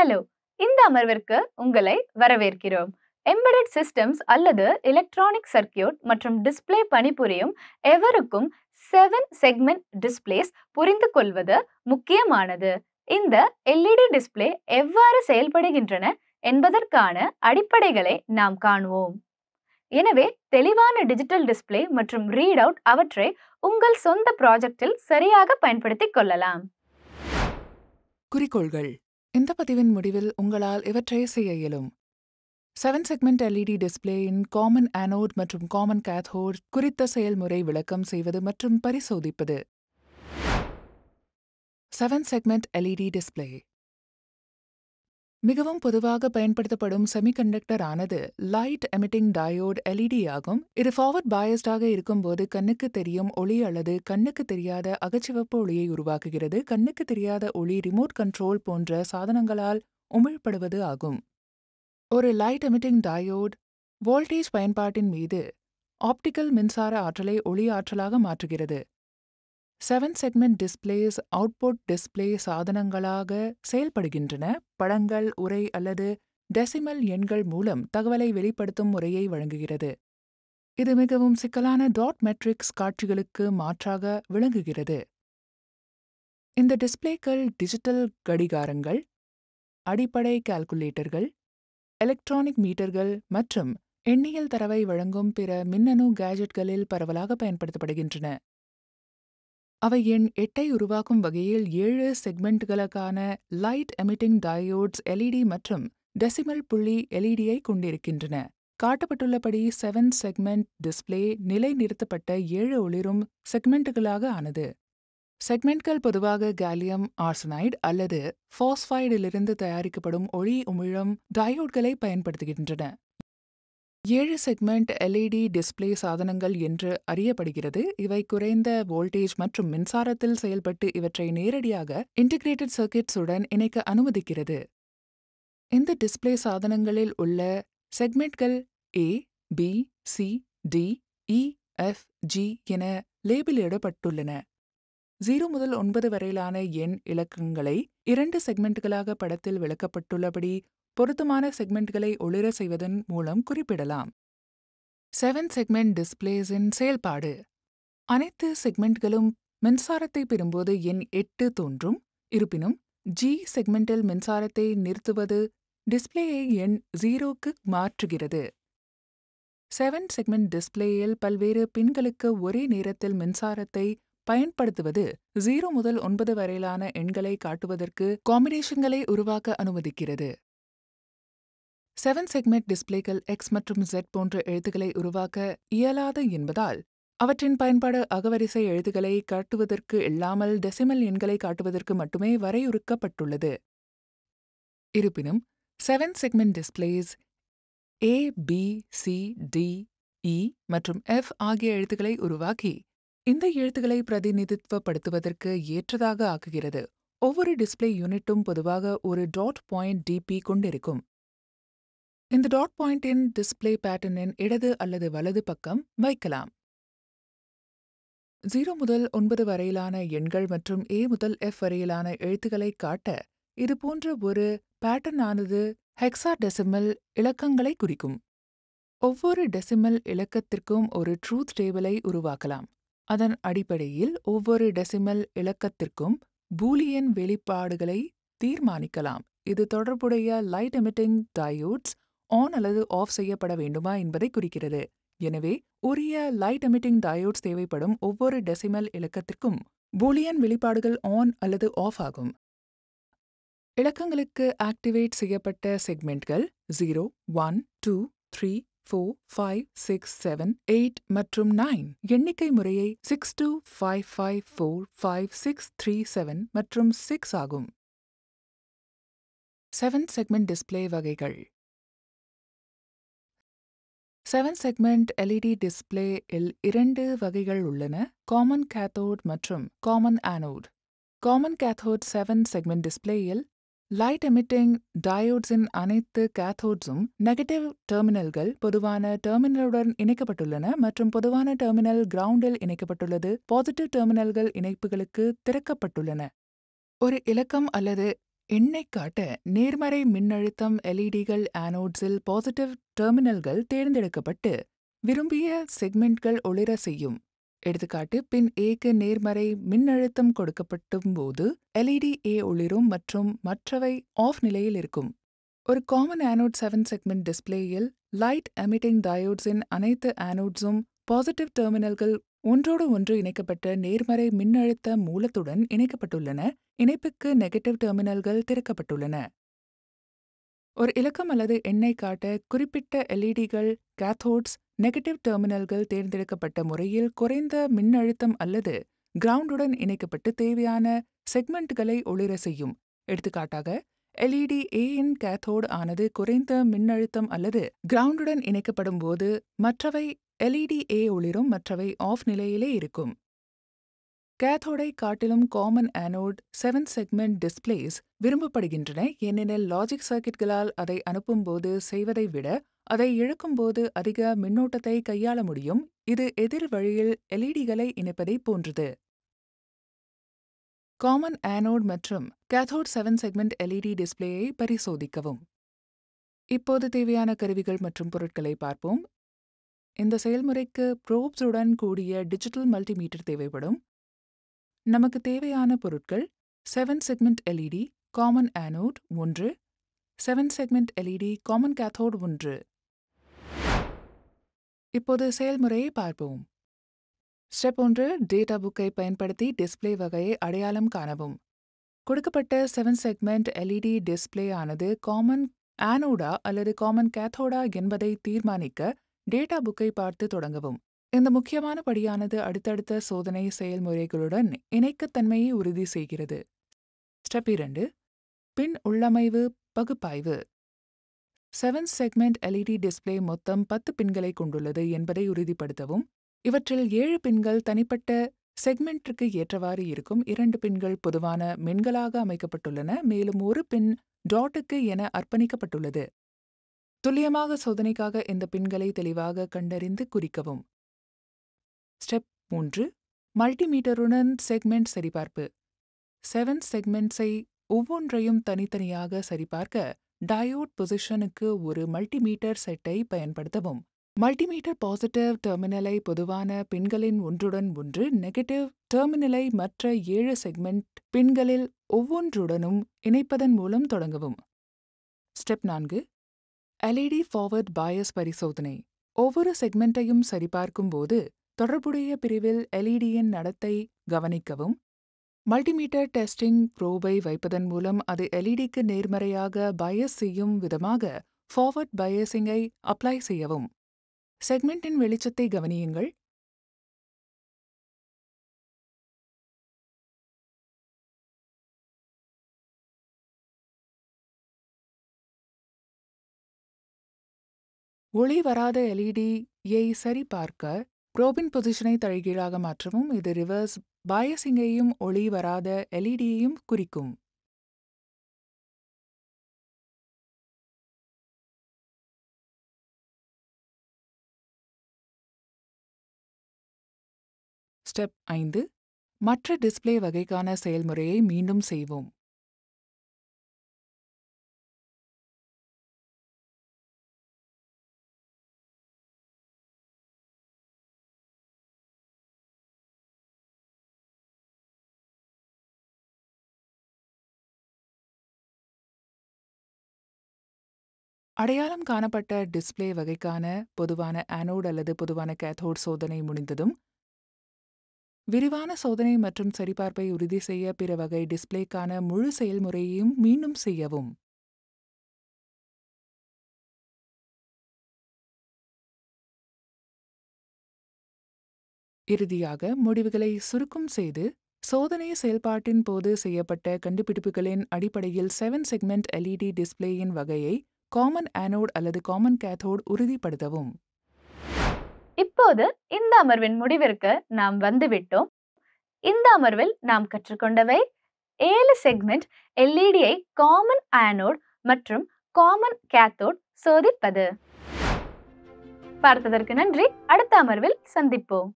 Hello, இந்த அமர்விற்கு உங்களை வரவேற்கிறோம். எம்பெடட் சிஸ்டம்ஸ் அல்லது எலக்ட்ரானிக் சர்க்யூட் மற்றும் டிஸ்ப்ளே பணிபுரியும் எவருக்கும் 7 செக்மெண்ட் டிஸ்ப்ளேஸ் புரிந்து கொள்வது முக்கியமானது. இந்த எல்இடி டிஸ்ப்ளே எவ்வாறு செயல்படுகின்றன என்பதற்கான அடிப்படைகளை நாம் காணுவோம். எனவே தெளிவான டிஜிட்டல் டிஸ்ப்ளே மற்றும் ரீட் அவுட் அவற்றை உங்கள் சொந்த ப்ராஜெக்டில் சரியாக பயன்படுத்திக் கொள்ளலாம். குறிக்கோள்கள். இந்த பதிவின் முடிவில் உங்களால் இவற்றை செய்ய இயலும். 7 செக்மெண்ட் எல்இடி டிஸ்ப்ளேயின் காமன் ஆனோட் மற்றும் காமன் கேத்தோட் குறித்த செயல்முறை விளக்கம் செய்வது மற்றும் பரிசோதிப்பது. 7 செக்மெண்ட் எல்இடி டிஸ்ப்ளே மிகவும் பொதுவாக பயன்படுத்தப்படும் செமிகண்டக்டர் ஆனது லைட் எமிட்டிங் டயோட் எல்இடி ஆகும். இது ஃபார்வர்ட் பயஸ்டாக இருக்கும்போது கண்ணுக்கு தெரியும் ஒளி அல்லது கண்ணுக்கு தெரியாத அகச்சிவப்பு ஒளியை உருவாக்குகிறது. கண்ணுக்கு தெரியாத ஒளி ரிமோட் கண்ட்ரோல் போன்ற சாதனங்களால் உமிழ்ப்படுவது ஆகும். ஒரு லைட் எமிட்டிங் டயோட் வோல்டேஜ் பயன்பாட்டின் மீது ஆப்டிக்கல் மின்சார ஆற்றலை ஒளி ஆற்றலாக மாற்றுகிறது. 7 செக்மெண்ட் டிஸ்ப்ளேஸ் அவுட்புட் டிஸ்ப்ளே சாதனங்களாக செயல்படுகின்றன. படங்கள், உரை அல்லது டெசிமல் எண்கள் மூலம் தகவலை வெளிப்படுத்தும் முறையை வழங்குகிறது. இது மிகவும் சிக்கலான டாட் மெட்ரிக்ஸ் காட்சிகளுக்கு மாற்றாக விளங்குகிறது. இந்த டிஸ்ப்ளேக்கள் டிஜிட்டல் கடிகாரங்கள், அடிப்படை கால்குலேட்டர்கள், எலக்ட்ரானிக் மீட்டர்கள் மற்றும் எண்ணியல் தரவை வழங்கும் பிற மின்னணு கேஜெட்களில் பரவலாக பயன்படுத்தப்படுகின்றன. அவை எண் 8ஐ உருவாக்கும் வகையில் 7 செக்மெண்ட்களுக்கான லைட் எமிட்டிங் டயோட்ஸ் எல்இடி மற்றும் டெசிமல் புள்ளி எல்இடியை கொண்டிருக்கின்றன. காட்டப்பட்டுள்ளபடி 7 செக்மெண்ட் டிஸ்ப்ளே நிலைநிறுத்தப்பட்ட 7 ஒளிரும் செக்மெண்ட்களாக ஆனது. செக்மெண்ட்கள் பொதுவாக காலியம் ஆர்சனைடு அல்லது பாஸ்பைடிலிருந்து தயாரிக்கப்படும் ஒளி உமிழும் டயோட்களை பயன்படுத்துகின்றன. 7 செக்மெண்ட் எல்இடி டிஸ்ப்ளே சாதனங்கள் என்று அறியப்படுகிறது. இவை குறைந்த வோல்டேஜ் மற்றும் மின்சாரத்தில் செயல்பட்டு இவற்றை நேரடியாக இன்டிகிரேட்டட் சர்க்யூட்ஸ் உடன் இணைக்க அனுமதிக்கிறது. இந்த டிஸ்ப்ளே சாதனங்களில் உள்ள செக்மெண்ட்கள் A, B, C, D, E, F, G என லேபிளிடப்பட்டுள்ளன. 0 முதல் 9 வரையிலான எண் இலக்கங்களை 2 செக்மெண்ட்களாக படத்தில் விளக்கப்பட்டுள்ளபடி பொருத்தமான செக்மெண்ட்களை ஒளிர செய்வதன் மூலம் குறிப்பிடலாம். 7 செக்மெண்ட் டிஸ்ப்ளேஸின் செயல்பாடு. அனைத்து செக்மெண்ட்களும் மின்சாரத்தை பெறும்போது எண் 8 தோன்றும். இருப்பினும் G செக்மெண்டில் மின்சாரத்தை நிறுத்துவது டிஸ்ப்ளேயை எண் 0க்கு மாற்றுகிறது. 7 செக்மெண்ட் டிஸ்ப்ளேயில் பல்வேறு பின்களுக்கு ஒரே நேரத்தில் மின்சாரத்தை பயன்படுத்துவது 0 முதல் 9 வரையிலான எண்களை காட்டுவதற்கு காம்பினேஷன்களை உருவாக்க அனுமதிக்கிறது. 7 செக்மெண்ட் டிஸ்ப்ளேக்கள் X மற்றும் Z போன்ற எழுத்துக்களை உருவாக்க இயலாது என்பதால் அவற்றின் பயன்பாடு அகவரிசை எழுத்துக்களை காட்டுவதற்கு இல்லாமல் டெசிமல் எண்களை காட்டுவதற்கு மட்டுமே வரையறுக்கப்பட்டுள்ளது. இருப்பினும் 7 segment displays A, B, C, D, E மற்றும் F ஆகிய எழுத்துக்களை உருவாக்கி இந்த எழுத்துக்களை பிரதிநிதித்துவப்படுத்துவதற்கு ஏற்றதாக ஆக்குகிறது. ஒவ்வொரு டிஸ்ப்ளே யூனிட்டும் பொதுவாக ஒரு டாட் பாயிண்ட் DP கொண்டிருக்கும். இந்த டாட் பாயிண்டின் டிஸ்ப்ளே பேட்டர்னின் இடது அல்லது வலது பக்கம் வைக்கலாம். 0 முதல் 9 வரையிலான எண்கள் மற்றும் A முதல் F வரையிலான எழுத்துக்களை காட்ட இது போன்ற ஒரு பேட்டர்னானது ஹெக்ஸாடெசிமல் இலக்கங்களை குறிக்கும். ஒவ்வொரு டெசிமல் இலக்கத்திற்கும் ஒரு ட்ரூத் டேபிளை உருவாக்கலாம். அதன் அடிப்படையில் ஒவ்வொரு டெசிமல் இலக்கத்திற்கும் பூலியன் வெளிப்பாடுகளை தீர்மானிக்கலாம். இது தொடர்புடைய லைட் எமிட்டிங் டயோட்ஸ் ஆன் அல்லது ஆஃப் செய்யப்பட வேண்டுமா என்பதை குறிக்கிறது. எனவே உரிய லைட் எமிட்டிங் டயோட்ஸ் தேவைப்படும் ஒவ்வொரு டெசிமல் இலக்கத்திற்கும் பூலியன் வெளிப்பாடுகள் ஆன் அல்லது ஆஃப் ஆகும். இலக்கங்களுக்கு ஆக்டிவேட் செய்யப்பட்ட செக்மெண்ட்கள் 0, 1, 2, 3, 4, 5, 6, 7, 8 மற்றும் 9 எண்ணிக்கை முறையை 6, 2, 5, 5, 4, 5, 6, 3, 7 மற்றும் 6 ஆகும். 7 செக்மெண்ட் டிஸ்ப்ளே வகைகள். 7 செக்மெண்ட் எல்இடி டிஸ்ப்ளே இல் 2 வகைகள் உள்ளன: காமன் கேத்தோட் மற்றும் common anode. Common cathode 7 segment டிஸ்ப்ளேயில் லைட் எமிட்டிங் டயோட்ஸின் அனைத்து கேத்தோட்ஸும் நெகட்டிவ் டெர்மினல்கள் பொதுவான டெர்மினலுடன் இணைக்கப்பட்டுள்ளன மற்றும் பொதுவான டெர்மினல் கிரவுண்டில் இணைக்கப்பட்டுள்ளது. பாசிட்டிவ் டெர்மினல்கள் இணைப்புகளுக்கு திறக்கப்பட்டுள்ளன. ஒரு இலக்கம் அல்லது எண்ணெய் காட்ட நேர்மறை மின்னழுத்தம் எல்இடிகள் ஆனோட்ஸில் பாசிட்டிவ் டெர்மினல்கள் தேர்ந்தெடுக்கப்பட்டு விரும்பிய செக்மெண்ட்கள் ஒளிர செய்யும். எடுத்துக்காட்டு, பின் ஏக்கு நேர்மறை மின்னழுத்தம் கொடுக்கப்பட்டும் போது எல்இடி ஏ ஒளிரும் மற்றும் மற்றவை ஆஃப் நிலையில் இருக்கும். ஒரு காமன் ஆனோட் 7 செக்மெண்ட் டிஸ்பிளேயில் லைட் எமிட்டிங் டயோட்ஸின் அனைத்து ஆனோட்ஸும் பாசிட்டிவ் டெர்மினல்கள் ஒன்றோடு ஒன்று இணைக்கப்பட்ட நேர்மறை மின்னழுத்த மூலத்துடன் இணைக்கப்பட்டுள்ளன. இணைப்புக்கு நெகட்டிவ் டெர்மினல்கள் திறக்கப்பட்டுள்ளன. ஒரு இலக்கம் அல்லது எண்ணை காட்ட குறிப்பிட்ட எல்இடிகள் கேத்தோட்ஸ் நெகட்டிவ் டெர்மினல்கள் தேர்ந்தெடுக்கப்பட்ட முறையில் குறைந்த மின்னழுத்தம் அல்லது கிரவுண்டுடன் இணைக்கப்பட்டு தேவையான செக்மெண்ட்களை ஒளிர செய்யும். எடுத்துக்காட்டாக, எல்இடி ஏயின் கேத்தோடு ஆனது குறைந்த மின்னழுத்தம் அல்லது கிரவுண்டுடன் இணைக்கப்படும் போது மற்றவை எல்இடி ஏ ஒளிரும், மற்றவை ஆஃப் நிலையிலே இருக்கும். கேத்தோடை காட்டிலும் காமன் ஆனோட் 7 செக்மெண்ட் டிஸ்பிளேஸ் விரும்பப்படுகின்றன, ஏனெனில் லாஜிக் சர்க்கிட்களால் அதை அனுப்பும்போது செய்வதை விட அதை இழக்கும்போது அதிக மின்னோட்டத்தை கையாள முடியும். இது எதிர் வழியில் எல்இடிகளை இணைப்பதை போன்றது. காமன் ஆனோட் மற்றும் கேத்தோட் 7 செக்மெண்ட் எல்இடி டிஸ்பிளேயை பரிசோதிக்கவும். இப்போது தேவையான கருவிகள் மற்றும் பொருட்களை பார்ப்போம். இந்த செயல்முறைக்கு ப்ரோப்ஸுடன் கூடிய டிஜிட்டல் மல்டிமீட்டர் தேவைப்படும். நமக்கு தேவையான பொருட்கள் 7 segment LED common anode 1, 7 segment LED common cathode 1. இப்போது செயல்முறையை பார்ப்போம். ஸ்டெப் 1, டேட்டா புக்கை பயன்படுத்தி டிஸ்பிளே வகையை அடையாளம் காணவும். கொடுக்கப்பட்ட 7 செக்மெண்ட் எல்இடி டிஸ்பிளே ஆனது காமன் ஆனோடா அல்லது காமன் கேத்தோடா என்பதை தீர்மானிக்க டேட்டா புக்கை பார்த்து தொடங்கவும். இந்த முக்கியமான படியானது அடுத்தடுத்த சோதனை செயல்முறைகளுடன் இணைக்கத்தன்மையை உறுதி செய்கிறது. ஸ்டெப் 2, பின் உள்ளமைவு பகுப்பாய்வு. 7 செக்மெண்ட் எல்இடி டிஸ்பிளே மொத்தம் 10 பின்களை கொண்டுள்ளது என்பதை உறுதிப்படுத்தவும். இவற்றில் 7 பின்கள் தனிப்பட்ட செக்மெண்ட்டிற்கு ஏற்றவாறு இருக்கும். 2 பின்கள் பொதுவான மென்களாக அமைக்கப்பட்டுள்ளன, மேலும் ஒரு பின் டாட்டுக்கு என அர்ப்பணிக்கப்பட்டுள்ளது. துல்லியமாக சோதனைக்காக இந்த பின்களை தெளிவாக கண்டறிந்து குறிக்கவும். ஸ்டெப் 3, மல்டிமீட்டருடன் செக்மெண்ட் சரிபார்ப்பு. 7 செக்மெண்ட்ஸை ஒவ்வொன்றையும் தனித்தனியாக சரிபார்க்க டயோட் பொசிஷனுக்கு ஒரு மல்டிமீட்டர் செட்டை பயன்படுத்தவும். மல்டிமீட்டர் பாசிட்டிவ் டெர்மினலை பொதுவான பின்களின் ஒன்றுடன் ஒன்று, நெகட்டிவ் டெர்மினலை மற்ற 7 செக்மெண்ட் பின்களில் ஒவ்வொன்றுடனும் இணைப்பதன் மூலம் தொடங்கவும். ஸ்டெப் 4, எல்இடி ஃபார்வர்ட் பயஸ் பரிசோதனை. ஒவ்வொரு செக்மெண்ட்டையும் சரிபார்க்கும் போது தொடர்புடைய பிரிவில் எல்இடியின் நடத்தை கவனிக்கவும். மல்டிமீட்டர் டெஸ்டிங் ப்ரோபை வைப்பதன் மூலம் அது எல்இடிக்கு நேர்மறையாக பயஸ் செய்யும் விதமாக ஃபார்வர்ட் பயஸிங்கை அப்ளை செய்யவும். செக்மெண்டின் வெளிச்சத்தை கவனியுங்கள். ஒளி வராத எல்இடியை சரிபார்க்க ப்ரோபின் பொசிஷனை தலைகீழாக மாற்றவும். இது ரிவர்ஸ் பயசிங்கையும் ஒளி வராத எல்இடியையும் குறிக்கும். ஸ்டெப் 5, மற்ற டிஸ்பிளே வகைக்கான செயல்முறையை மீண்டும் செய்வோம். அடையாளம் காணப்பட்ட டிஸ்பிளே வகைக்கான பொதுவான ஆனோட் அல்லது பொதுவான கேத்தோட் சோதனை முடிந்ததும், விரிவான சோதனை மற்றும் சரிபார்ப்பை உறுதி செய்ய பிற வகை டிஸ்பிளேக்கான முழு செயல்முறையையும் மீண்டும் செய்யவும். இறுதியாக முடிவுகளை சுருக்கம் செய்து, சோதனை செயல்பாட்டின் போது செய்யப்பட்ட கண்டுபிடிப்புகளின் அடிப்படையில் 7 செக்மெண்ட் எல்இடி டிஸ்பிளேயின் வகையை காமன் ஆனோட் அல்லது காமன் கேத்தோட் உறுதிப்படுத்தவும். இப்போது இந்த அமர்வின் முடிவிற்கு நாம் வந்துவிட்டோம். இந்த அமர்வில் நாம் கற்றுக்கொண்டவை 7 செக்மெண்ட் எல்இடியை காமன் ஆனோட் மற்றும் காமன் கேத்தோட் சோதிப்பது. பார்த்ததற்கு நன்றி. அடுத்த அமர்வில் சந்திப்போம்.